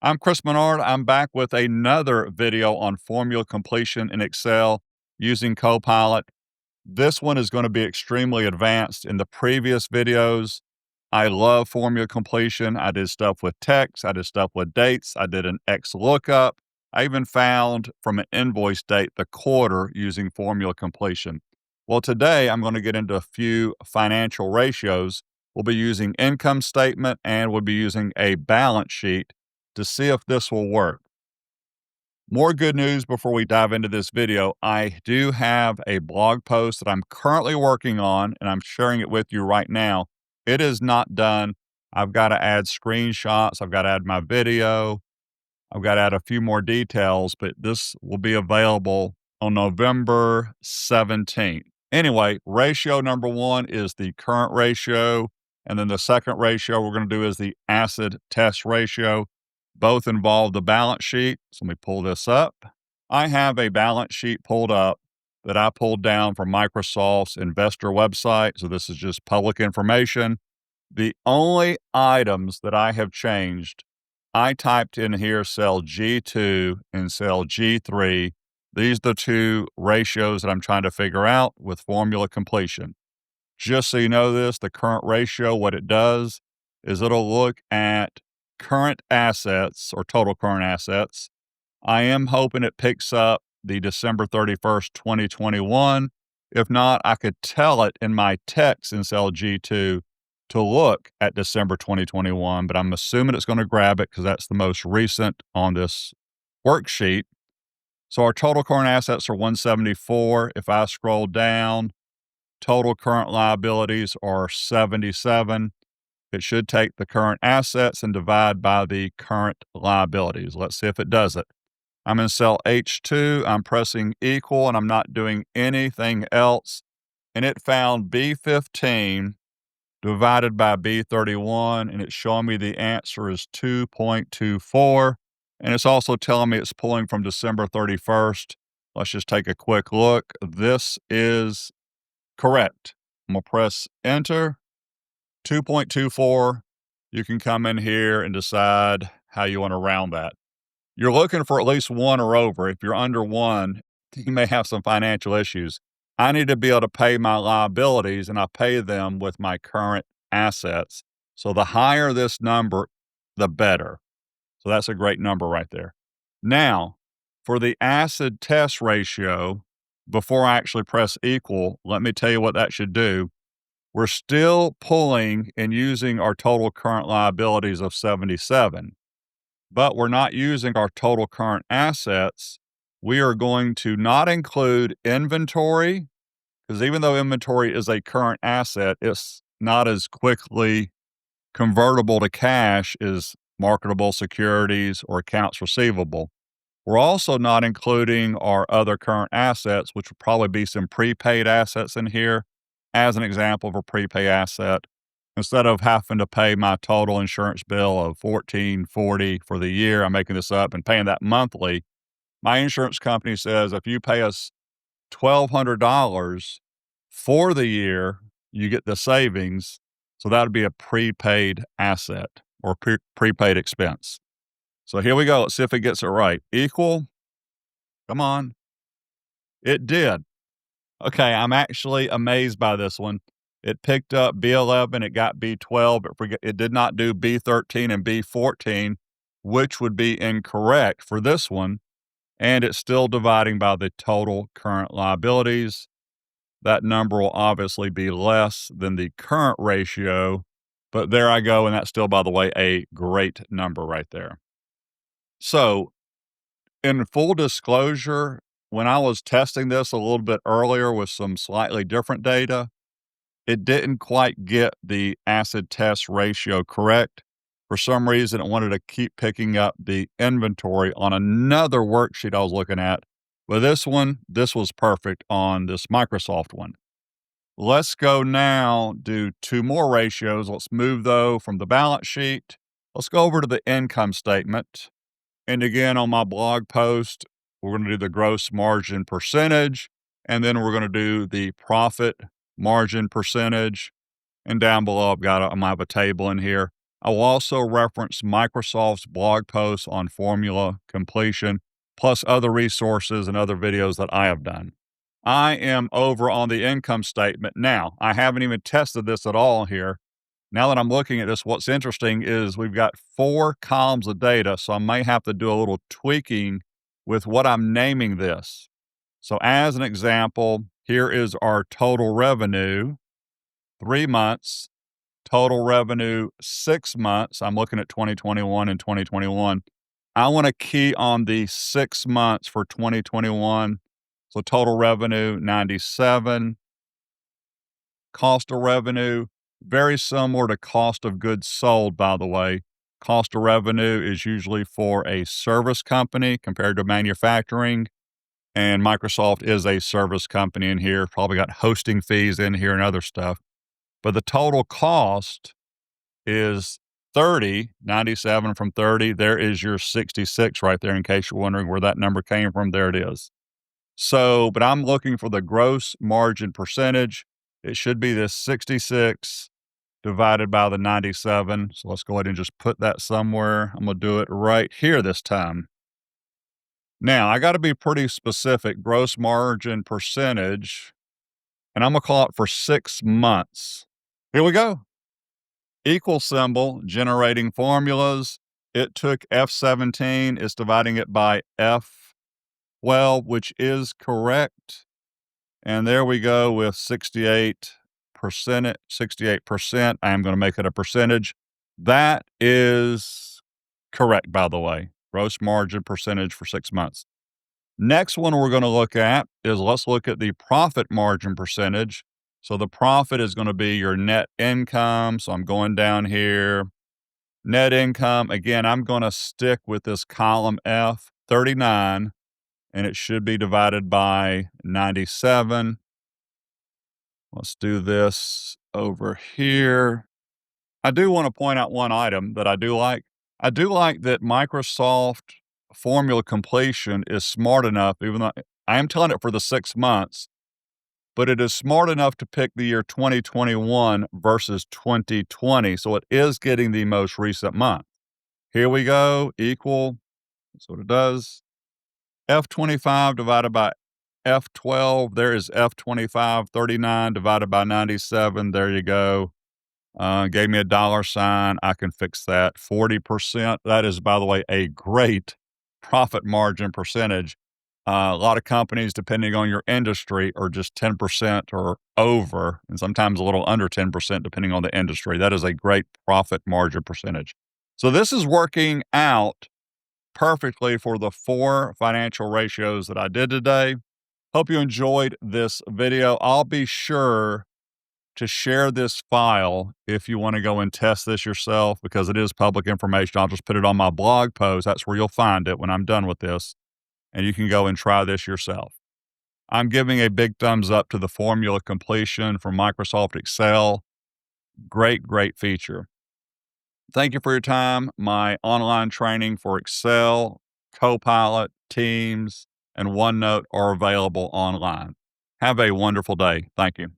I'm Chris Menard. I'm back with another video on formula completion in Excel using Copilot. This one is going to be extremely advanced. In the previous videos, I love formula completion. I did stuff with text. I did stuff with dates. I did an X lookup. I even found from an invoice date the quarter using formula completion. Well, today I'm going to get into a few financial ratios. We'll be using income statement and we'll be using a balance sheet to see if this will work. More good news before we dive into this video. I do have a blog post that I'm currently working on and I'm sharing it with you right now. It is not done. I've got to add screenshots. I've got to add my video. I've got to add a few more details, but this will be available on November 17th. Anyway, ratio number one is the current ratio. And then the second ratio we're going to do is the acid test ratio. Both involve the balance sheet. So let me pull this up. I have a balance sheet pulled up that I pulled down from Microsoft's investor website. So this is just public information. The only items that I have changed, I typed in here cell G2 and cell G3. These are the two ratios that I'm trying to figure out with formula completion. Just so you know this, the current ratio, what it does is it'll look at current assets or total current assets. I am hoping it picks up the December 31st, 2021. If not, I could tell it in my text in cell G2 to look at December 2021, but I'm assuming it's going to grab it because that's the most recent on this worksheet. So our total current assets are 174. If I scroll down, total current liabilities are 77. It should take the current assets and divide by the current liabilities. Let's see if it does it. I'm in cell H2. I'm pressing equal and I'm not doing anything else. And it found B15 divided by B31, and it's showing me the answer is 2.24. And it's also telling me it's pulling from December 31st. Let's just take a quick look. This is correct. I'm going to press enter. 2.24. You can come in here and decide how you want to round that. You're looking for at least one or over. If you're under one, you may have some financial issues. I need to be able to pay my liabilities, and I pay them with my current assets. So the higher this number, the better. So that's a great number right there. Now, for the acid test ratio, before I actually press equal, let me tell you what that should do. We're still pulling and using our total current liabilities of 77, but we're not using our total current assets. We are going to not include inventory, because even though inventory is a current asset, it's not as quickly convertible to cash as marketable securities or accounts receivable. We're also not including our other current assets, which would probably be some prepaid assets in here. As an example of a prepaid asset, instead of having to pay my total insurance bill of $14.40 for the year, I'm making this up and paying that monthly. My insurance company says if you pay us $1,200 for the year, you get the savings. So that would be a prepaid asset or prepaid expense. So here we go. Let's see if it gets it right. Equal. Come on. It did. Okay, I'm actually amazed by this one. It picked up B11, it got B12, but it did not do B13 and B14, which would be incorrect for this one. And it's still dividing by the total current liabilities. That number will obviously be less than the current ratio, but there I go. And that's still, by the way, a great number right there. So in full disclosure, when I was testing this a little bit earlier with some slightly different data, it didn't quite get the acid test ratio correct. For some reason, it wanted to keep picking up the inventory on another worksheet I was looking at. But this one, this was perfect on this Microsoft one. Let's go now do two more ratios. Let's move though from the balance sheet. Let's go over to the income statement. And again, on my blog post, we're going to do the gross margin percentage, and then we're going to do the profit margin percentage. And down below, I'm going to have a table in here. I will also reference Microsoft's blog posts on formula completion, plus other resources and other videos that I have done. I am over on the income statement now. I haven't even tested this at all here. Now that I'm looking at this, what's interesting is we've got 4 columns of data, so I may have to do a little tweaking with what I'm naming this. So as an example, here is our total revenue, 3 months, total revenue, 6 months. I'm looking at 2021 and 2021. I want to key on the 6 months for 2021. So total revenue, 97. Cost of revenue, very similar to cost of goods sold, by the way. Cost of revenue is usually for a service company compared to manufacturing. And Microsoft is a service company in here, probably got hosting fees in here and other stuff. But the total cost is 30, 97 from 30. There is your 66 right there, in case you're wondering where that number came from. There it is. So, but I'm looking for the gross margin percentage. It should be this 66 divided by the 97. So let's go ahead and just put that somewhere. I'm going to do it right here this time. Now, I got to be pretty specific. Gross margin percentage, and I'm going to call it for 6 months. Here we go. Equal symbol, generating formulas. It took F17. It's dividing it by F12, which is correct. And there we go with 68%. 68%. I am going to make it a percentage. That is correct, by the way. Gross margin percentage for 6 months. Next one we're going to look at is, let's look at the profit margin percentage. So the profit is going to be your net income. So I'm going down here. Net income, again, I'm going to stick with this column F, 39, and it should be divided by 97. Let's do this over here. I do want to point out one item that I do like. I do like that Microsoft formula completion is smart enough, even though I am telling it for the 6 months, but it is smart enough to pick the year 2021 versus 2020. So it is getting the most recent month. Here we go, equal. That's what it does. F25 divided by F12. There is F25, 39 divided by 97. There you go. Gave me a dollar sign. I can fix that. 40%. That is, by the way, a great profit margin percentage. A lot of companies, depending on your industry, are just 10% or over, and sometimes a little under 10%, depending on the industry. That is a great profit margin percentage. So this is working out perfectly for the 4 financial ratios that I did today. Hope you enjoyed this video. I'll be sure to share this file if you want to go and test this yourself, because it is public information. I'll just put it on my blog post. That's where you'll find it when I'm done with this, and you can go and try this yourself. I'm giving a big thumbs up to the formula completion from Microsoft Excel. Great, great feature. Thank you for your time. My online training for Excel, Copilot, Teams, and OneNote are available online. Have a wonderful day. Thank you.